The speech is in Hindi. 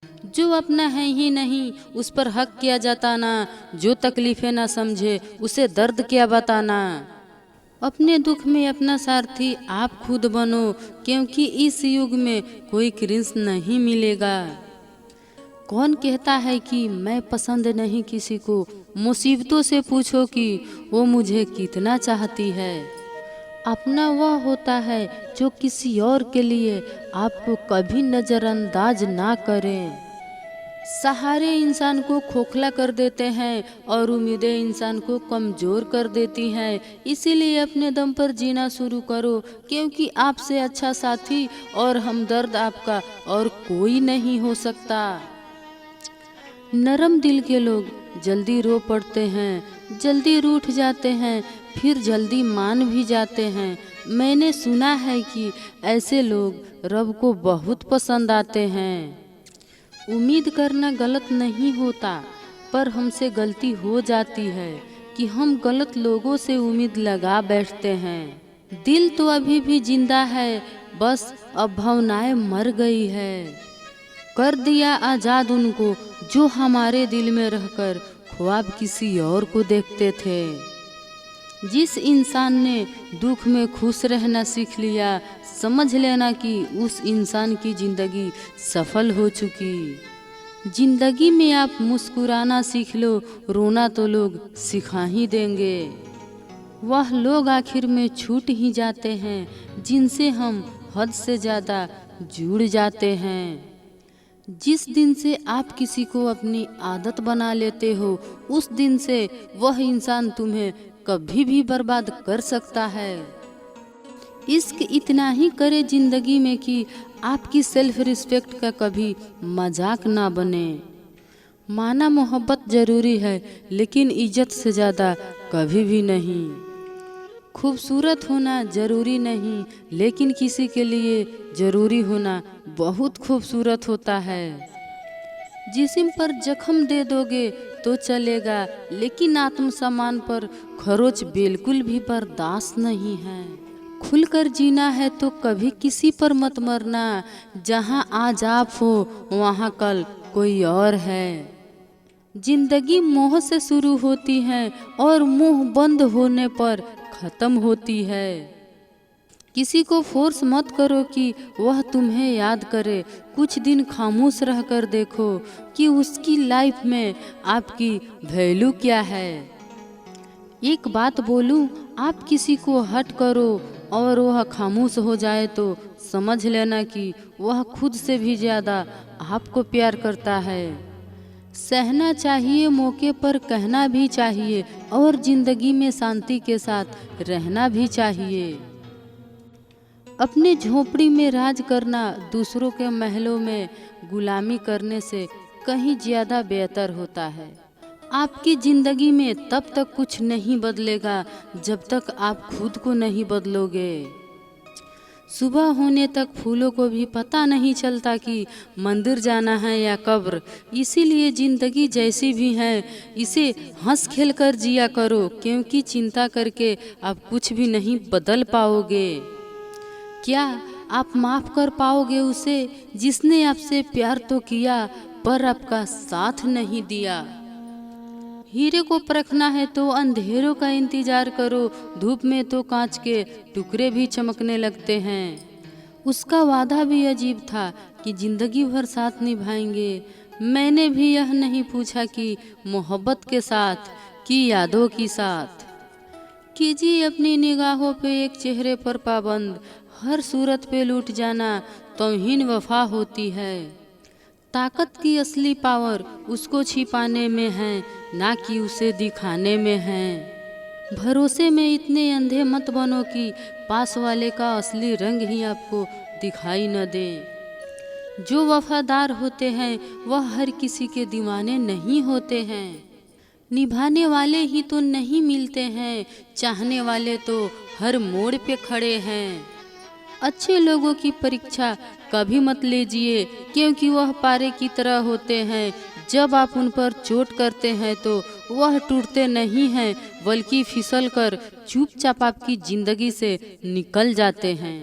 जो अपना है ही नहीं उस पर हक किया जताना, जो तकलीफें ना समझे उसे दर्द क्या बताना। अपने दुख में अपना सारथी आप खुद बनो, क्योंकि इस युग में कोई क्रिंस नहीं मिलेगा। कौन कहता है कि मैं पसंद नहीं किसी को, मुसीबतों से पूछो कि वो मुझे कितना चाहती है। अपना वह होता है जो किसी और के लिए आपको कभी नज़रअंदाज ना करें। सहारे इंसान को खोखला कर देते हैं और उम्मीदें इंसान को कमज़ोर कर देती हैं। इसीलिए अपने दम पर जीना शुरू करो, क्योंकि आपसे अच्छा साथी और हमदर्द आपका और कोई नहीं हो सकता। नरम दिल के लोग जल्दी रो पड़ते हैं, जल्दी रूठ जाते हैं, फिर जल्दी मान भी जाते हैं। मैंने सुना है कि ऐसे लोग रब को बहुत पसंद आते हैं। उम्मीद करना गलत नहीं होता, पर हमसे गलती हो जाती है कि हम गलत लोगों से उम्मीद लगा बैठते हैं। दिल तो अभी भी जिंदा है, बस अब भावनाएं मर गई है। कर दिया आज़ाद उनको जो हमारे दिल में रहकर ख्वाब किसी और को देखते थे। जिस इंसान ने दुख में खुश रहना सीख लिया, समझ लेना कि उस इंसान की ज़िंदगी सफल हो चुकी। ज़िंदगी में आप मुस्कुराना सीख लो, रोना तो लोग सिखा ही देंगे। वह लोग आखिर में छूट ही जाते हैं जिनसे हम हद से ज़्यादा जुड़ जाते हैं। जिस दिन से आप किसी को अपनी आदत बना लेते हो, उस दिन से वह इंसान तुम्हें कभी भी बर्बाद कर सकता है। इश्क इतना ही करे जिंदगी में कि आपकी सेल्फ रिस्पेक्ट का कभी मजाक ना बने। माना मोहब्बत जरूरी है, लेकिन इज्जत से ज़्यादा कभी भी नहीं। खूबसूरत होना जरूरी नहीं, लेकिन किसी के लिए जरूरी होना बहुत खूबसूरत होता है। जिस्म पर जख्म दे दोगे तो चलेगा, लेकिन आत्मसम्मान पर खरोच बिल्कुल भी बर्दाश्त नहीं है। खुलकर जीना है तो कभी किसी पर मत मरना, जहां आज आप हो वहां कल कोई और है। जिंदगी मोह से शुरू होती है और मुंह बंद होने पर खत्म होती है। किसी को फोर्स मत करो कि वह तुम्हें याद करे। कुछ दिन खामोश रहकर देखो कि उसकी लाइफ में आपकी वैल्यू क्या है। एक बात बोलूं, आप किसी को हर्ट करो और वह खामोश हो जाए तो समझ लेना कि वह खुद से भी ज़्यादा आपको प्यार करता है। सहना चाहिए, मौके पर कहना भी चाहिए, और ज़िंदगी में शांति के साथ रहना भी चाहिए। अपने झोपड़ी में राज करना दूसरों के महलों में गुलामी करने से कहीं ज़्यादा बेहतर होता है। आपकी ज़िंदगी में तब तक कुछ नहीं बदलेगा जब तक आप खुद को नहीं बदलोगे। सुबह होने तक फूलों को भी पता नहीं चलता कि मंदिर जाना है या कब्र। इसीलिए ज़िंदगी जैसी भी है इसे हंस खेल कर जिया करो, क्योंकि चिंता करके आप कुछ भी नहीं बदल पाओगे। क्या आप माफ़ कर पाओगे उसे जिसने आपसे प्यार तो किया पर आपका साथ नहीं दिया। हीरे को परखना है तो अंधेरों का इंतजार करो, धूप में तो कांच के टुकड़े भी चमकने लगते हैं। उसका वादा भी अजीब था कि जिंदगी भर साथ निभाएंगे। मैंने भी यह नहीं पूछा कि मोहब्बत के साथ कि यादों की साथ। कीजिए अपनी निगाहों पे एक चेहरे पर पाबंद, हर सूरत पे लूट जाना तौहीन वफा होती है। ताकत की असली पावर उसको छिपाने में है, ना कि उसे दिखाने में है। भरोसे में इतने अंधे मत बनो कि पास वाले का असली रंग ही आपको दिखाई न दे। जो वफादार होते हैं वह हर किसी के दीवाने नहीं होते हैं। निभाने वाले ही तो नहीं मिलते हैं, चाहने वाले तो हर मोड़ पे खड़े हैं। अच्छे लोगों की परीक्षा कभी मत लीजिए, क्योंकि वह पारे की तरह होते हैं। जब आप उन पर चोट करते हैं तो वह टूटते नहीं हैं, बल्कि फिसल कर चुपचाप आपकी ज़िंदगी से निकल जाते हैं।